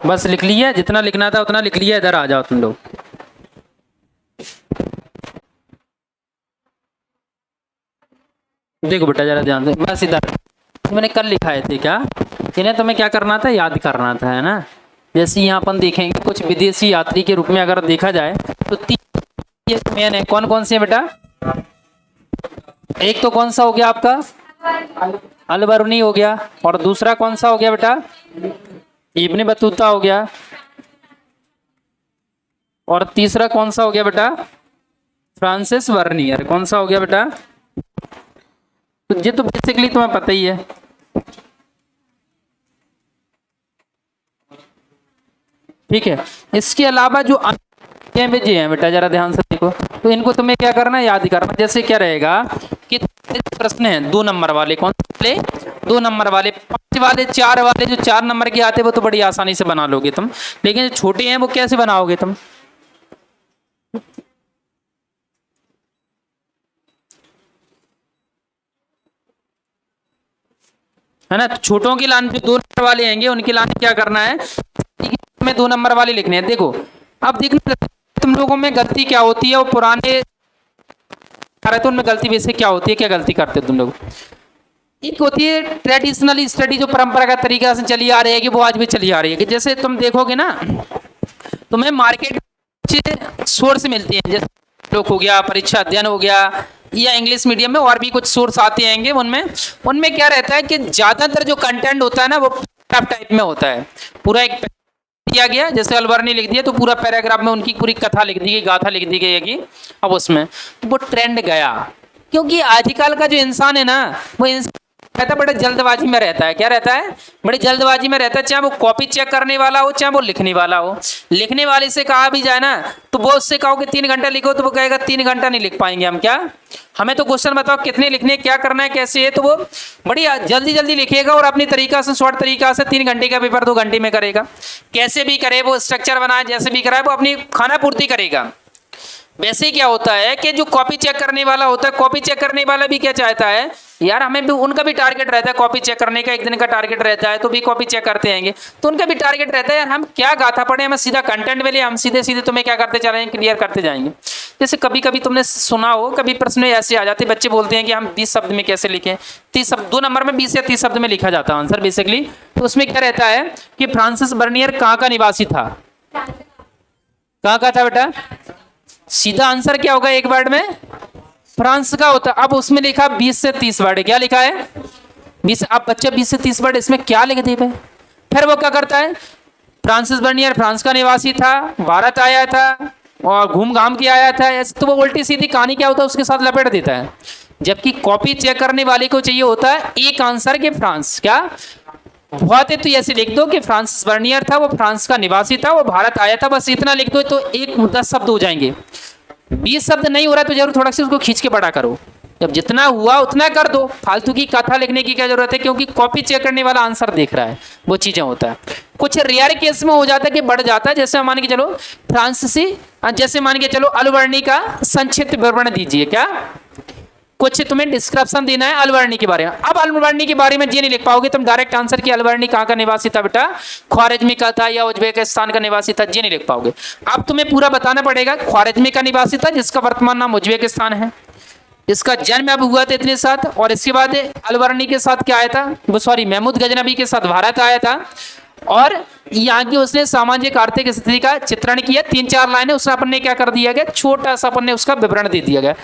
बस लिख लिया, जितना लिखना था उतना लिख लिया। इधर आ जाओ तुम लोग। देखो बेटा जरा ध्यान से, बस इधर मैंने कल लिखाए थे क्या, इन्हें तुम्हें क्या करना था, याद करना था, है ना। जैसे यहाँ अपन देखेंगे कुछ विदेशी यात्री के रूप में अगर देखा जाए तो तीन मेन है। कौन कौन से है बेटा? एक तो कौन सा हो गया आपका, अल-बरूनी हो गया, और दूसरा कौन सा हो गया बेटा, इब्ने बतूता हो गया, और तीसरा कौन सा हो गया बेटा, फ्रांसिस वर्नियर। कौन सा हो गया बेटा? तो ये तो बेसिकली तुम्हें पता ही है। ठीक है, इसके अलावा जो जी हैं बेटा जरा ध्यान से देखो, तो इनको तुम्हें क्या करना है, याद करना। जैसे क्या रहेगा कि प्रश्न है 2 नंबर वाले, कौन वाले, 2 नंबर वाले, 5 वाले, 4 वाले, जो 4 नंबर के आते हैं वो तो बड़ी आसानी से बना लोगे तुम, लेकिन जो छोटे हैं वो कैसे बनाओगे तुम? है ना। छोटों की लाइन जो 2 नंबर वाले आएंगे उनकी लाइन क्या करना है, में 2 नंबर वाले लिखने हैं। देखो अब देखना तुम लोगों में गलती क्या होती है, वो पुराने मैराथन में गलती वैसे क्या होती है, क्या गलती करते हो तुम लोग। एक होती है ट्रेडिशनल स्टडी, जो परंपरागत तरीका से चली आ रही है, कि वो आज भी चली आ रही है। कि जैसे तुम देखोगे ना, तुम्हें मार्केट सोर्स मिलती है, जैसे लोग हो गया, परीक्षा अध्ययन हो गया, या इंग्लिश मीडियम में और भी कुछ सोर्स आते हैं। उनमें क्या रहता है कि ज्यादातर जो कंटेंट होता है ना वो टाइप में होता है। पूरा एक दिया गया, जैसे अल-बरूनी लिख दिया तो पूरा पैराग्राफ में उनकी पूरी कथा लिख दी गई, गाथा लिख दी गई है कि अब उसमें वो ट्रेंड गया। क्योंकि आजकल का जो इंसान है ना, वो रहता बड़े जल्दबाजी में रहता है। क्या रहता है? बड़ी जल्दबाजी में रहता है। चाहे वो कॉपी चेक करने वाला हो, चाहे वो लिखने वाला हो। लिखने वाले से कहा भी जाए ना, तो वो उससे कहो कि 3 घंटा लिखो, तो वो कहेगा 3 घंटा नहीं लिख पाएंगे हम। क्या, हमें तो क्वेश्चन बताओ कितने लिखने, क्या करना है, कैसे है, तो वो बड़ी जल्दी जल्दी लिखेगा और अपनी तरीका से, शॉर्ट तरीका से 3 घंटे का पेपर 2 घंटे में करेगा। कैसे भी करे, वो स्ट्रक्चर बनाए, जैसे भी कराए, वो अपनी खाना पूर्ति करेगा। वैसे क्या होता है कि जो कॉपी चेक करने वाला होता है, कॉपी चेक करने वाला भी क्या चाहता है यार, हमें भी, उनका भी टारगेट रहता है कॉपी चेक करने का, 1 दिन का टारगेट रहता है, तो भी कॉपी चेक करते हैं। तो उनका भी टारगेट रहता है यार हम क्या गाथा पढ़े, हमें सीधा कंटेंट मिले, हम सीधे सीधे तुम्हें क्या करते चलेंगे, क्लियर करते जाएंगे। जैसे कभी कभी तुमने सुना हो, कभी प्रश्न ऐसे आ जाते, बच्चे बोलते हैं कि हम 20 शब्द में कैसे लिखें, 30 शब्द, 2 नंबर में 20 या 30 शब्द में लिखा जाता है आंसर बेसिकली। तो उसमें क्या रहता है कि फ्रांसिस वर्नियर कहाँ का निवासी था, कहाँ का था बेटा? सीधा आंसर क्या होगा एक वर्ड में, फ्रांस का होता। अब उसमें लिखा 20 से 30 वर्ड, क्या लिखा है 20। अब बच्चा 20 से 30 वर्ड इसमें क्या लिख दे भाई। फिर वो क्या करता है, फ्रांसिस वर्नियर फ्रांस का निवासी था, भारत आया था और घूम घाम के आया था, ऐसे तो वो उल्टी सीधी कहानी क्या होता है उसके साथ लपेट देता है। जबकि कॉपी चेक करने वाले को चाहिए होता है एक आंसर के फ्रांस, क्या बहुत है तो ऐसे लिख दो कि फ्रांसिस वर्नियर था, वो फ्रांस का निवासी था, वो भारत आया था, बस इतना लिख दो तो 10 शब्द हो जाएंगे। 20 शब्द नहीं हो रहा तो जरूर थोड़ा सा उसको खींच के बड़ा करो, जब जितना हुआ उतना कर दो, फालतू की कथा लिखने की क्या जरूरत है, क्योंकि कॉपी चेक करने वाला आंसर देख रहा है, वो चीजें होता है। कुछ रेयर केस में हो जाता है कि बढ़ जाता है, जैसे मान के चलो फ्रांसीसी, जैसे मान के चलो अल-बरूनी का संक्षिप्त विवरण दीजिए, क्या कुछ तुम्हें डिस्क्रिप्शन देना है अल-बरूनी के बारे में। अब अल-बरूनी के बारे में ये नहीं लिख पाओगे तुम डायरेक्ट आंसर कि अल-बरूनी कहाँ का निवासी था बेटा, ख्वारिज़मी का था या उज्बेकिस्तान का निवासी था, ये नहीं लिख पाओगे। अब तुम्हें पूरा बताना पड़ेगा ख्वारिज़मी का निवासी था जिसका वर्तमान नाम उज्बेकिस्तान है, इसका जन्म अब हुआ था इतने साथ, और इसके बाद अल-बरूनी के साथ क्या आया था, वो सॉरी महमूद गजनबी के साथ भारत आया था, और यहाँ की उसने सामाजिक आर्थिक स्थिति का चित्रण किया। 3-4 लाइनें उसने अपन ने क्या कर दिया गया, छोटा सा अपन ने उसका विवरण दे दिया गया।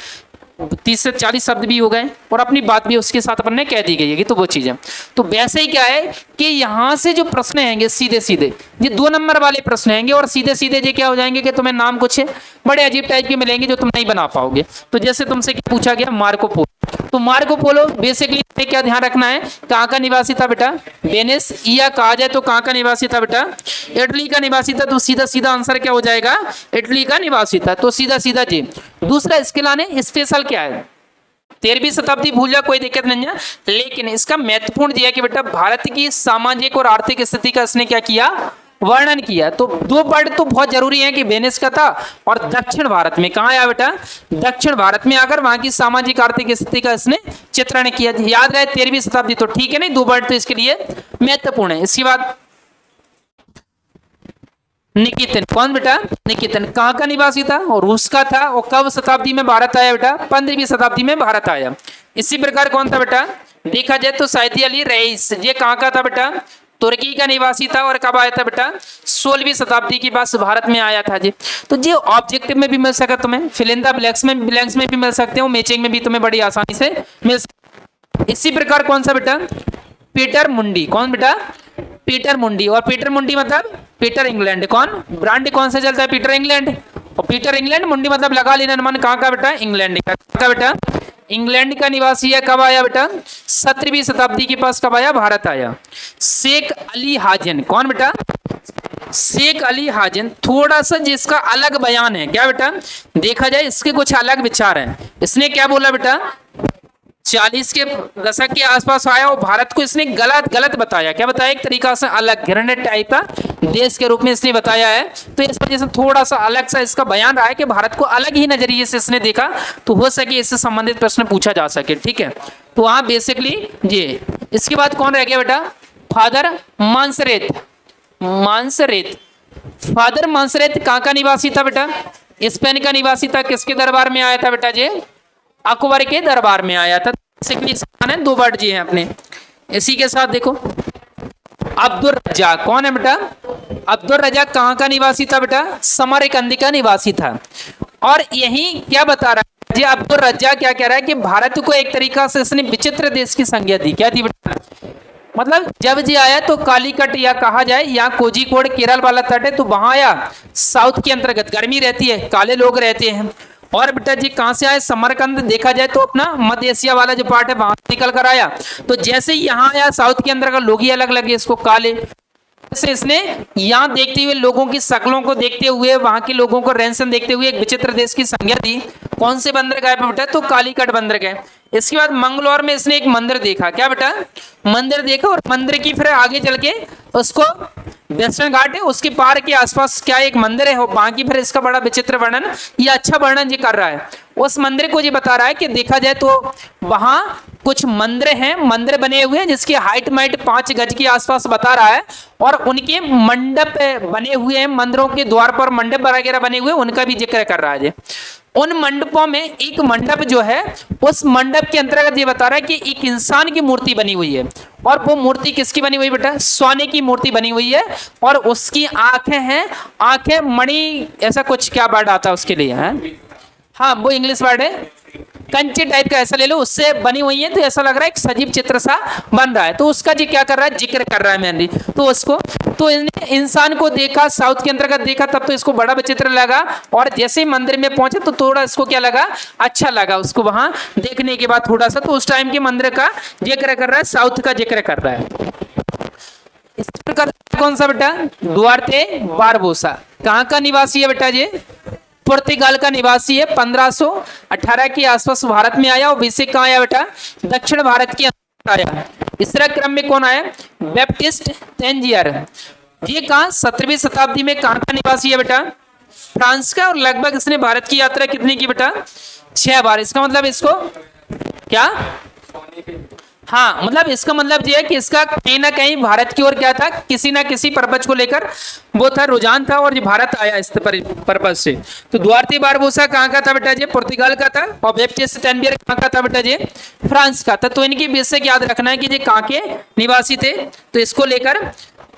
30 से 40 शब्द भी हो गए और अपनी बात भी उसके साथ अपन ने कह दी गई है। तो वो चीजें तो वैसे ही क्या है कि यहाँ से जो प्रश्न हैंगे सीधे सीधे ये 2 नंबर वाले प्रश्न हैंगे, और सीधे सीधे ये क्या हो जाएंगे कि तुम्हें नाम कुछ बड़े अजीब टाइप के मिलेंगे जो तुम नहीं बना पाओगे। तो जैसे तुमसे क्या पूछा गया, मार्को पोलो, तो मार्को पोलो बेसिकली क्या ध्यान रखना है, कहाँ का निवासी था बेटा, वेनिस, या कहा जाए तो कहाँ का निवासी था बेटा, इटली का निवासी था। तो सीधा सीधा आंसर क्या हो जाएगा, इटली का निवासी था। तो सीधा सीधा जी। दूसरा इसके लाने स्पेशल क्या है, 13वीं शताब्दी भूल जा कोई दिक्कत नहीं है, लेकिन इसका महत्वपूर्ण दिया कि बेटा भारत की सामाजिक और आर्थिक स्थिति का इसने क्या किया, वर्णन किया। तो 2 वर्ड तो बहुत जरूरी है कि वेनिस का था और दक्षिण भारत में कहाँ आया बेटा, दक्षिण भारत में आकर वहां की सामाजिक आर्थिक स्थिति का इसने चित्रण किया। याद रहे 13वीं शताब्दी, तो ठीक है नहीं, 2 वर्ड तो इसके लिए महत्वपूर्ण है। इसके बाद निकितन। कौन बेटा? निकितन। कहाँ का निवासी था? और रूस का था। और कब शताब्दी में भारत आया बेटा? 15वीं शताब्दी में भारत आया। इसी प्रकार कौन था बेटा? देखा जाए तो सैयद अली रईस, ये कहाँ का था बेटा? तुर्की का निवासी था। और कब आया था बेटा? 16वीं शताब्दी के पास भारत में आया था जी। तो ये ऑब्जेक्टिव में भी मिल सका तुम्हें, फिल इन द ब्लैंक्स में भी मिल सकते हो, मैचिंग में भी तुम्हें बड़ी आसानी से मिल सकते। इसी प्रकार कौन सा बेटा? पीटर मुंडी। कौन बेटा? पीटर मुंडी। और पीटर मुंडी मतलब पीटर इंग्लैंड। कौन? ब्रांड कौन सा चलता है? Peter England. और पीटर इंग्लैंड, मुंडी मतलब लगा लेना अनुमान, कहाँ का बेटा? इंग्लैंड का बेटा। इंग्लैंड का निवासी है। कब आया बेटा? 17वीं शताब्दी के पास कब आया? भारत आया। शेख अली हाजन। कौन बेटा? शेख अली हाजन। थोड़ा सा जिसका अलग बयान है, क्या बेटा? देखा जाए इसके कुछ अलग विचार हैं। इसने क्या बोला बेटा? 40 के दशक के आसपास आया और भारत को इसने गलत बताया। क्या बताया? एक तरीका से अलग घृण्य टाइप का देश के रूप में इसने बताया है। तो इस वजह से थोड़ा सा अलग सा इसका बयान रहा है कि भारत को अलग ही नजरिए से इसने देखा, तो हो सके इससे संबंधित प्रश्न पूछा जा सके। ठीक है, तो वहां बेसिकली ये। इसके बाद कौन रह गया बेटा? फादर मांसरेत। फादर मांसरेत कहाँ का निवासी था बेटा? स्पेन का निवासी था। किसके दरबार में आया था बेटा? जी, अकबर के दरबार में आया था। दो वर्ड जी हैं अपने। इसी के साथ देखो अब्दुल रज्जाक। कौन है बेटा? अब्दुल रज्जाक कहाँ का निवासी था बेटा? समरकंद का निवासी था। और यही क्या बता रहा है जी अब्दुल रज्जाक? क्या कह रहा है कि भारत को एक तरीका से इसने विचित्र देश की संज्ञा दी। क्या दी बेटा? मतलब जब जी आया तो कालीकट या कहा जाए या कोझिकोड केरल वाला तट है, तो वहां आया साउथ के अंतर्गत, गर्मी रहती है, काले लोग रहते हैं। और बेटा जी कहां से आए? समरकंद। देखा जाए तो अपना मध्य एशिया वाला जो पार्ट है वहां निकल कर आया। तो जैसे ही यहाँ आया साउथ के अंदर का लोग ही अलग लगे इसको, काले से इसने यहाँ देखते हुए लोगों की शक्लों को देखते हुए, वहां के लोगों को रहन सहन देखते हुए एक विचित्र देश की संज्ञा दी। कौन से बंदर गए बेटा? तो कालीकट बंदर गए। इसके बाद मंगलौर में इसने एक मंदिर देखा। क्या बेटा? मंदिर देखा। और मंदिर की फिर आगे चल के उसको वेस्टर्न घाट है उसके पार के आसपास क्या एक मंदिर है, बाकी फिर इसका बड़ा विचित्र वर्णन, ये अच्छा वर्णन ये कर रहा है। उस मंदिर को ये बता रहा है कि देखा जाए तो वहां कुछ मंदिर हैं, मंदिर बने हुए हैं जिसकी हाइट माइट 5 गज के आसपास बता रहा है। और उनके मंडप बने हुए हैं, मंदिरों के द्वार पर मंडप वगैरह बने हुए, उनका भी जिक्र कर रहा है। उन मंडपों में एक मंडप जो है, उस मंडप के अंतर्गत ये बता रहा है कि एक इंसान की मूर्ति बनी हुई है। और वो मूर्ति किसकी बनी हुई बेटा? सोने की मूर्ति बनी हुई है। और उसकी आंखें हैं, आंखें मणि, ऐसा कुछ क्या वर्ड आता है उसके लिए है? हाँ, वो इंग्लिश वर्ड है, कंचे टाइप का ऐसा ले लो, उससे बनी हुई है। तो ऐसा लग रहा है एक सजीव चित्र सा बन रहा है। तो उसका जी क्या कर रहा है? जिक्र कर रहा है मैंने। तो उसको तो इंसान को देखा, साउथ के अंतर्गत देखा, तब तो इसको बड़ा विचित्र लगा। और जैसे ही मंदिर में पहुंचे तो थोड़ा इसको क्या लगा? अच्छा लगा उसको वहां देखने के बाद थोड़ा सा। तो उस टाइम के मंदिर का जिक्र कर रहा है, साउथ का जिक्र कर रहा है। इस प्रकार कौन सा बेटा? Duarte Barbosa. कहाँ का निवासी है बेटा? जी, पुर्तगाल का निवासी है। 1518 के आसपास भारत में आया। और वैसे कहाँ आया बेटा? दक्षिण भारत के अंदर आया। इस तरह क्रम में कौन आया? बैप्टिस्ट तेंजियर। ये कहाँ? 17वीं शताब्दी में कहाँ का निवासी है बेटा? फ्रांस का। और लगभग इसने भारत की यात्रा कितनी की बेटा? 6 बार। इसका मतलब इसको क्या? हाँ, मतलब इसका मतलब ये है कि इसका कहीं ना कहीं भारत की ओर क्या था, किसी ना किसी पर्पज को लेकर वो था, रुझान था, और ये भारत आया इस पर्पज से। तो दुआर्ते बारबोसा कहाँ का था बेटा? जी, पुर्तगाल का था। और बैप्टिस्ट तेंजियर कहाँ का था बेटा? जी, फ्रांस का था। तो इनकी बेसिक याद रखना है कि ये कहाँ के निवासी थे, तो इसको लेकर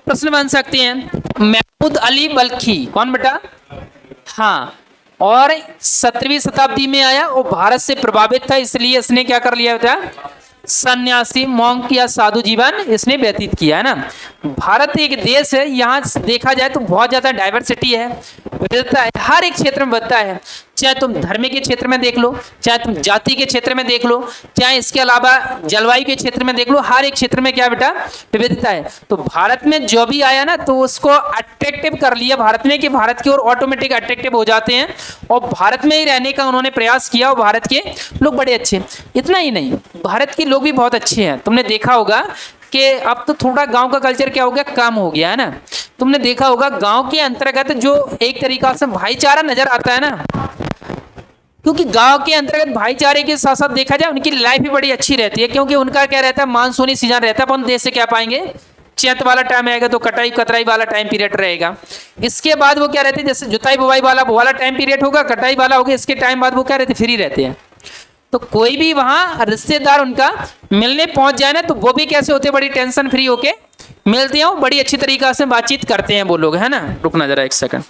प्रश्न बन सकते हैं। महमूद अली बल्खी। कौन बेटा? हाँ, और 17वीं शताब्दी में आया और भारत से प्रभावित था, इसलिए इसने क्या कर लिया था? सन्यासी, मॉन्क या साधु जीवन इसने व्यतीत किया है ना। भारत एक देश है, यहाँ देखा जाए तो बहुत ज्यादा डाइवर्सिटी है, विविधता है, हर एक क्षेत्र में विविधता है। चाहे तुम धर्म के क्षेत्र में देख लो, चाहे तुम जाति के क्षेत्र में देख लो, चाहे इसके अलावा जलवायु के क्षेत्र में देख लो, हर एक क्षेत्र में क्या बेटा? विविधता है। तो भारत में जो भी आया ना, तो उसको अट्रैक्टिव कर लिया भारत ने, कि भारत की ओर ऑटोमेटिक अट्रैक्टिव हो जाते हैं और भारत में ही रहने का उन्होंने प्रयास किया। और भारत के लोग बड़े अच्छे, इतना ही नहीं, भारत के लोग भी बहुत अच्छे हैं। तुमने देखा होगा कि अब तो थोड़ा गांव का कल्चर क्या हो गया, कम हो गया है ना। तुमने देखा होगा गांव के अंतर्गत जो एक तरीका से भाईचारा नजर आता है ना, क्योंकि गांव के अंतर्गत भाईचारे के साथ साथ देखा जाए उनकी लाइफ भी बड़ी अच्छी रहती है, क्योंकि उनका क्या रहता है? मानसूनी सीजन रहता है। अपन देश से क्या पाएंगे? चैत वाला टाइम आएगा तो कटाई कतराई वाला टाइम पीरियड रहेगा। इसके बाद वो क्या रहते हैं, जैसे जुताई बुवाई वाला टाइम पीरियड होगा, कटाई वाला होगा, इसके टाइम बाद वो क्या रहते, फ्री रहते हैं। तो कोई भी वहाँ रिश्तेदार उनका मिलने पहुंच जाए ना, तो वो भी कैसे होते हैं, बड़ी टेंशन फ्री होके मिलते हैं, बड़ी अच्छी तरीका से बातचीत करते हैं वो लोग, है ना। रुकना जरा एक सेकंड।